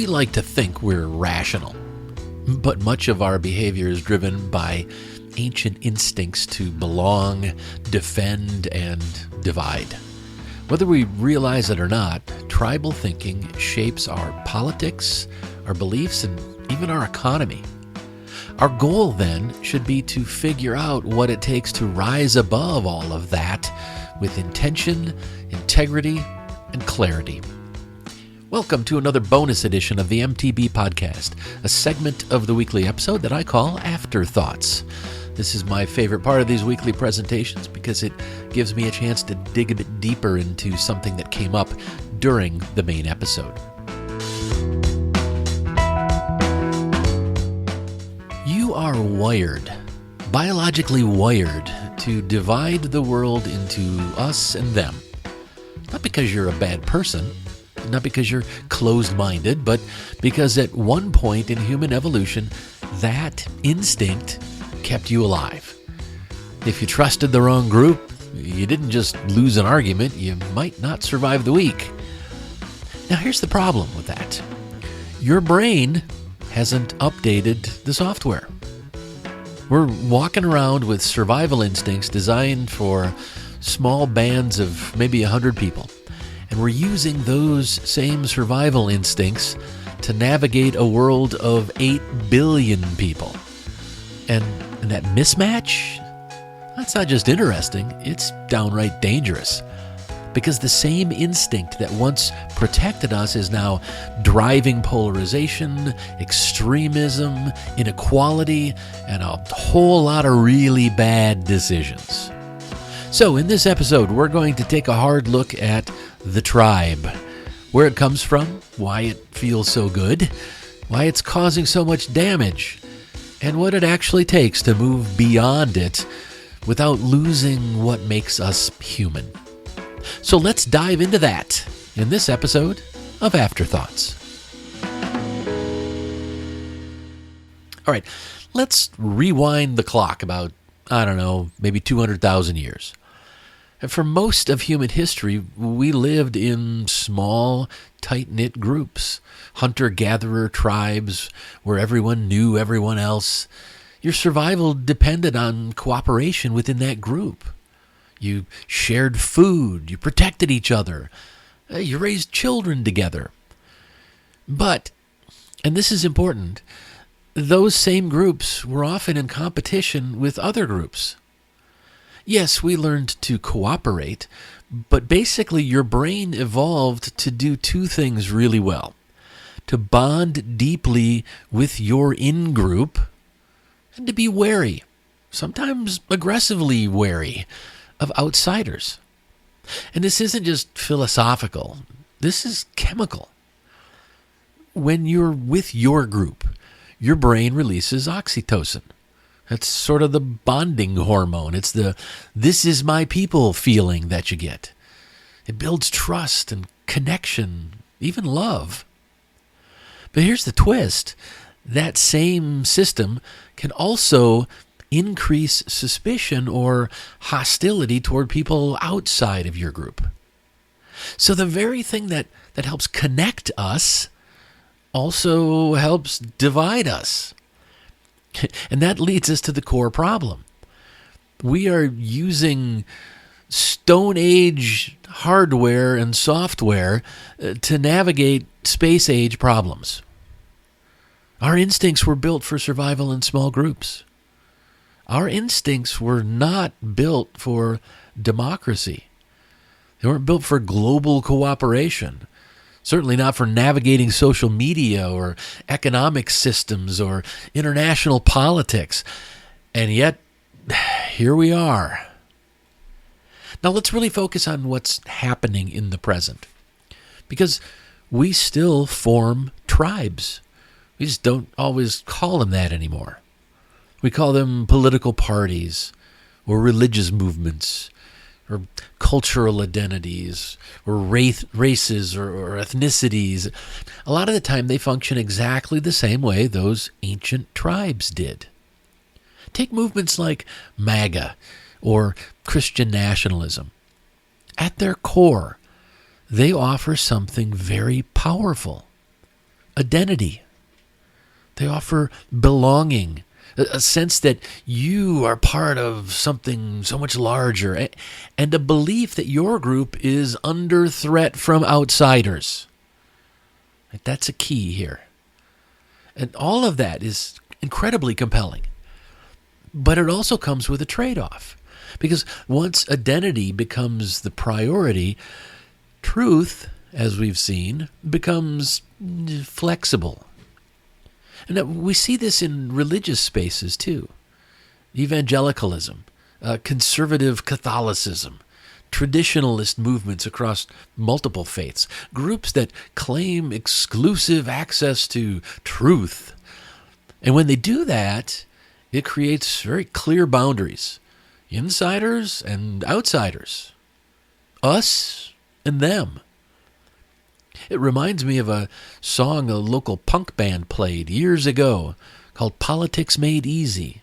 like to think we're rational, but much of our behavior is driven by ancient instincts to belong, defend, and divide. Whether we realize it or not, tribal thinking shapes our politics, our beliefs, and even our economy. Our goal, then, should be to figure out what it takes to rise above all of that with intention, integrity, and clarity. Welcome to another bonus edition of the MTB Podcast, a segment of the weekly episode that I call Afterthoughts. This is my favorite part of these weekly presentations because it gives me a chance to dig a bit deeper into something that came up during the main episode. You are wired, biologically wired, to divide the world into us and them. Not because you're a bad person, not because you're closed-minded, but because at one point in human evolution, that instinct kept you alive. If you trusted the wrong group, you didn't just lose an argument, you might not survive the week. Now here's the problem with that. Your brain hasn't updated the software. We're walking around with survival instincts designed for small bands of maybe 100 people. And we're using those same survival instincts to navigate a world of 8 billion people. And that mismatch, that's not just interesting, it's downright dangerous. Because the same instinct that once protected us is now driving polarization, extremism, inequality, and a whole lot of really bad decisions. So in this episode, we're going to take a hard look at the tribe, where it comes from, why it feels so good, why it's causing so much damage, and what it actually takes to move beyond it without losing what makes us human. So let's dive into that in this episode of Afterthoughts. All right, let's rewind the clock about, maybe 200,000 years. For most of human history, we lived in small, tight-knit groups, hunter-gatherer tribes where everyone knew everyone else. Your survival depended on cooperation within that group. You shared food, you protected each other, you raised children together. But, and this is important, those same groups were often in competition with other groups. Yes, we learned to cooperate, but basically your brain evolved to do two things really well. To bond deeply with your in-group, and to be wary, sometimes aggressively wary, of outsiders. And this isn't just philosophical, this is chemical. When you're with your group, your brain releases oxytocin. That's sort of the bonding hormone. It's the "this is my people" feeling that you get. It builds trust and connection, even love. But here's the twist. That same system can also increase suspicion or hostility toward people outside of your group. So the very thing that helps connect us also helps divide us. And that leads us to the core problem. We are using Stone Age hardware and software to navigate space age problems. Our instincts were built for survival in small groups. Our instincts were not built for democracy. They weren't built for global cooperation. Certainly not for navigating social media or economic systems or international politics. And yet, here we are. Now let's really focus on what's happening in the present. Because we still form tribes. We just don't always call them that anymore. We call them political parties or religious movements or cultural identities or races or ethnicities. A lot of the time they function exactly the same way those ancient tribes did. Take movements like MAGA or Christian nationalism. At their core, they offer something very powerful: identity. They offer belonging, a sense that you are part of something so much larger, and a belief that your group is under threat from outsiders. That's a key here. And all of that is incredibly compelling. But it also comes with a trade-off. Because once identity becomes the priority, truth, as we've seen, becomes flexible. And we see this in religious spaces too. Evangelicalism, conservative Catholicism, traditionalist movements across multiple faiths, groups that claim exclusive access to truth. And when they do that, it creates very clear boundaries. Insiders and outsiders. Us and them. It reminds me of a song a local punk band played years ago called Politics Made Easy.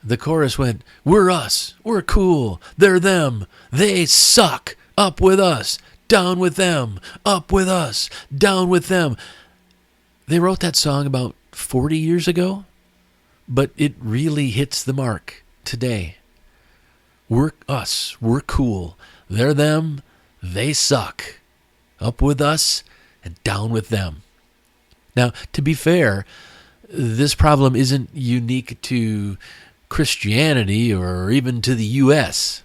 The chorus went, "We're us, we're cool, they're them, they suck, up with us, down with them, up with us, down with them." They wrote that song about 40 years ago, but it really hits the mark today. We're us, we're cool, they're them, they suck. Up with us and down with them. Now, to be fair, this problem isn't unique to Christianity or even to the U.S.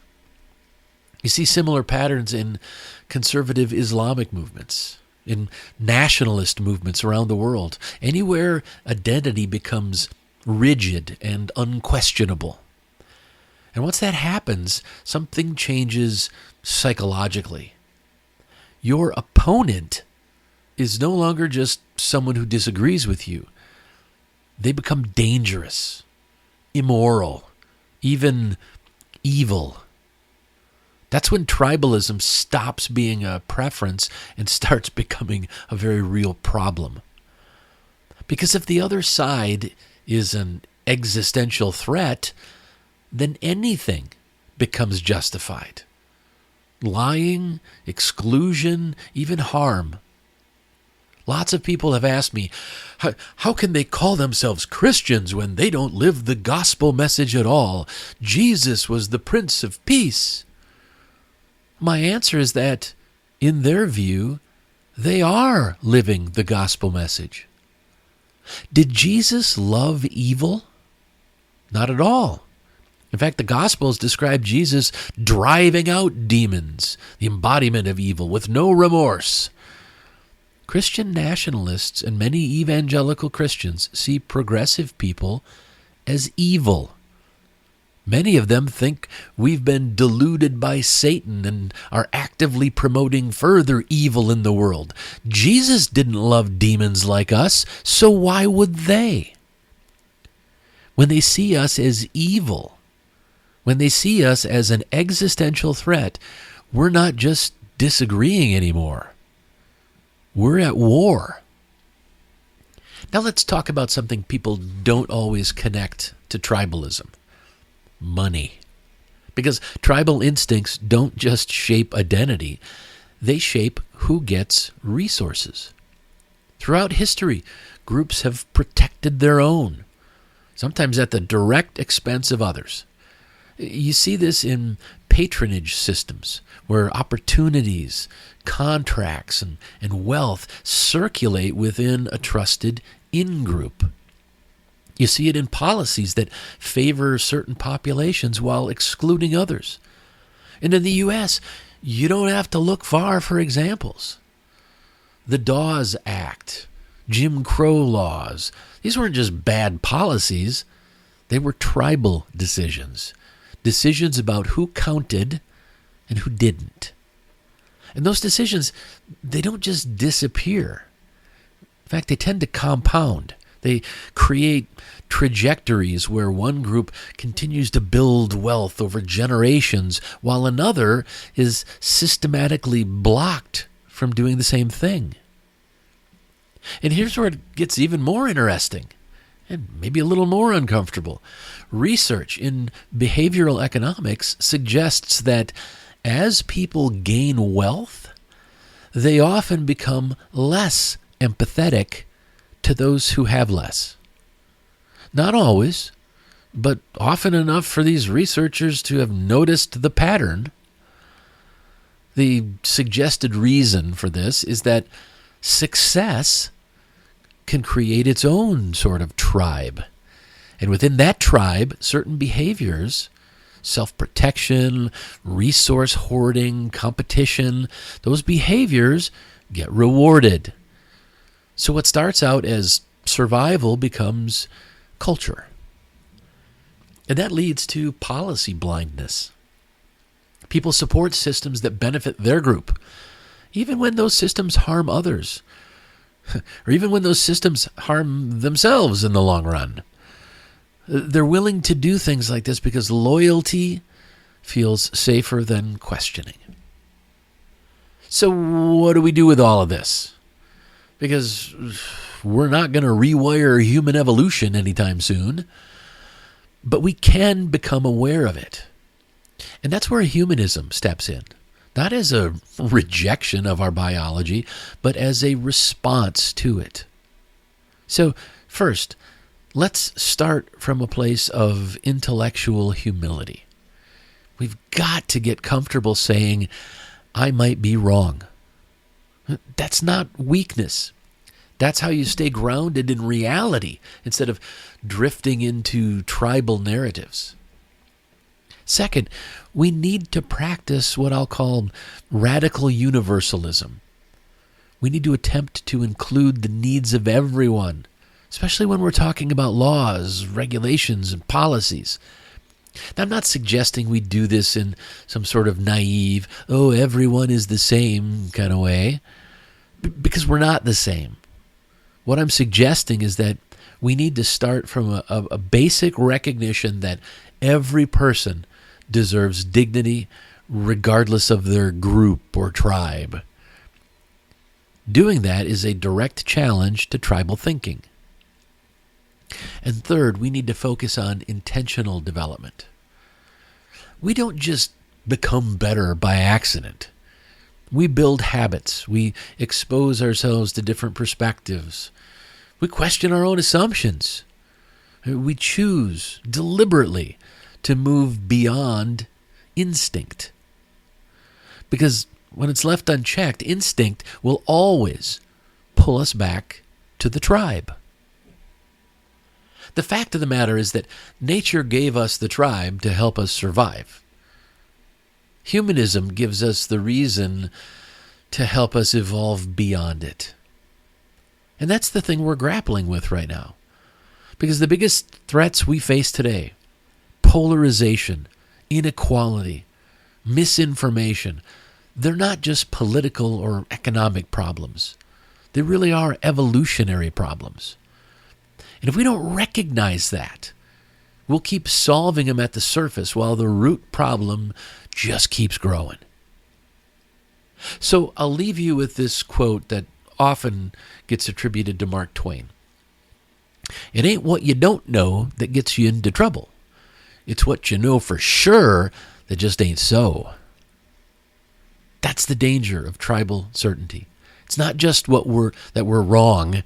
You see similar patterns in conservative Islamic movements, in nationalist movements around the world, anywhere identity becomes rigid and unquestionable. And once that happens, something changes psychologically. Your opponent is no longer just someone who disagrees with you. They become dangerous, immoral, even evil. That's when tribalism stops being a preference and starts becoming a very real problem. Because if the other side is an existential threat, then anything becomes justified. Lying, exclusion, even harm. Lots of people have asked me, how can they call themselves Christians when they don't live the gospel message at all? Jesus was the Prince of Peace. My answer is that, in their view, they are living the gospel message. Did Jesus love evil? Not at all. In fact, the Gospels describe Jesus driving out demons, the embodiment of evil, with no remorse. Christian nationalists and many evangelical Christians see progressive people as evil. Many of them think we've been deluded by Satan and are actively promoting further evil in the world. Jesus didn't love demons like us, so why would they? When they see us as evil, when they see us as an existential threat, we're not just disagreeing anymore. We're at war. Now let's talk about something people don't always connect to tribalism. Money. Because tribal instincts don't just shape identity, they shape who gets resources. Throughout history, groups have protected their own, sometimes at the direct expense of others. You see this in patronage systems, where opportunities, contracts, and wealth circulate within a trusted in-group. You see it in policies that favor certain populations while excluding others. And in the U.S., you don't have to look far for examples. The Dawes Act, Jim Crow laws, these weren't just bad policies, they were tribal decisions. Decisions about who counted and who didn't. And those decisions, they don't just disappear. In fact, they tend to compound. They create trajectories where one group continues to build wealth over generations while another is systematically blocked from doing the same thing. And here's where it gets even more interesting and maybe a little more uncomfortable. Research in behavioral economics suggests that as people gain wealth, they often become less empathetic to those who have less. Not always, but often enough for these researchers to have noticed the pattern. The suggested reason for this is that success can create its own sort of tribe. And within that tribe, certain behaviors, self-protection, resource hoarding, competition, those behaviors get rewarded. So what starts out as survival becomes culture. And that leads to policy blindness. People support systems that benefit their group, even when those systems harm others, or even when those systems harm themselves in the long run. They're willing to do things like this because loyalty feels safer than questioning. So what do we do with all of this? Because we're not going to rewire human evolution anytime soon, but we can become aware of it. And that's where humanism steps in, not as a rejection of our biology, but as a response to it. So first, let's start from a place of intellectual humility. We've got to get comfortable saying, I might be wrong. That's not weakness. That's how you stay grounded in reality instead of drifting into tribal narratives. Second, we need to practice what I'll call radical universalism. We need to attempt to include the needs of everyone, especially when we're talking about laws, regulations, and policies. Now, I'm not suggesting we do this in some sort of naive, everyone is the same kind of way, because we're not the same. What I'm suggesting is that we need to start from a basic recognition that every person deserves dignity regardless of their group or tribe. Doing that is a direct challenge to tribal thinking. And third, we need to focus on intentional development. We don't just become better by accident. We build habits. We expose ourselves to different perspectives. We question our own assumptions. We choose deliberately to move beyond instinct. Because when it's left unchecked, instinct will always pull us back to the tribe. The fact of the matter is that nature gave us the tribe to help us survive. Humanism gives us the reason to help us evolve beyond it. And that's the thing we're grappling with right now. Because the biggest threats we face today, polarization, inequality, misinformation, they're not just political or economic problems. They really are evolutionary problems. And if we don't recognize that, we'll keep solving them at the surface while the root problem just keeps growing. So I'll leave you with this quote that often gets attributed to Mark Twain. It ain't what you don't know that gets you into trouble. It's what you know for sure that just ain't so. That's the danger of tribal certainty. It's not just that we're wrong.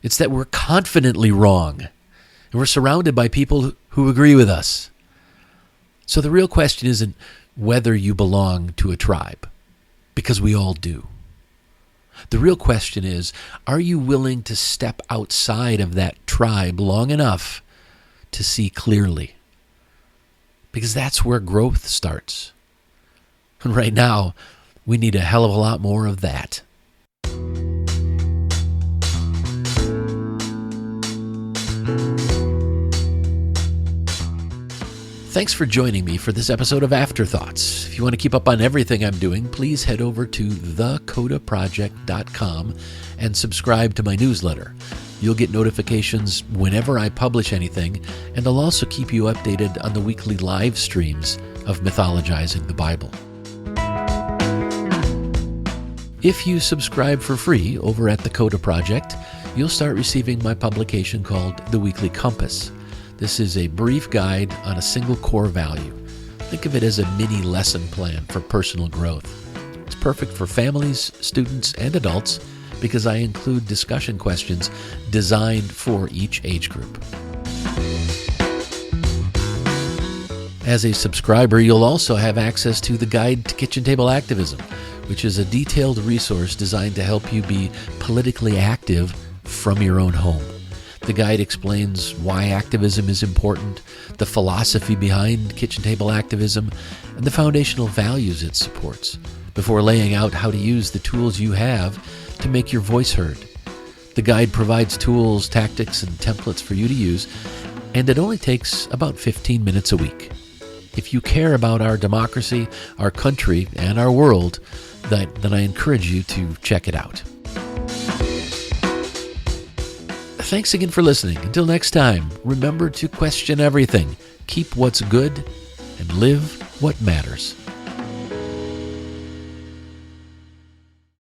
It's that we're confidently wrong. And we're surrounded by people who agree with us. So the real question isn't whether you belong to a tribe, because we all do. The real question is, are you willing to step outside of that tribe long enough to see clearly? Because that's where growth starts. And right now, we need a hell of a lot more of that. Thanks for joining me for this episode of Afterthoughts. If you want to keep up on everything I'm doing, please head over to thecodaproject.com and subscribe to my newsletter. You'll get notifications whenever I publish anything, and I'll also keep you updated on the weekly live streams of Mythologizing the Bible. If you subscribe for free over at the Coda Project, you'll start receiving my publication called The Weekly Compass. This is a brief guide on a single core value. Think of it as a mini lesson plan for personal growth. It's perfect for families, students, and adults, because I include discussion questions designed for each age group. As a subscriber, you'll also have access to the Guide to Kitchen Table Activism, which is a detailed resource designed to help you be politically active from your own home. The guide explains why activism is important, the philosophy behind kitchen table activism, and the foundational values it supports, before laying out how to use the tools you have to make your voice heard. The guide provides tools, tactics, and templates for you to use, and it only takes about 15 minutes a week. If you care about our democracy, our country, and our world, then I encourage you to check it out. Thanks again for listening. Until next time, remember to question everything, keep what's good, and live what matters.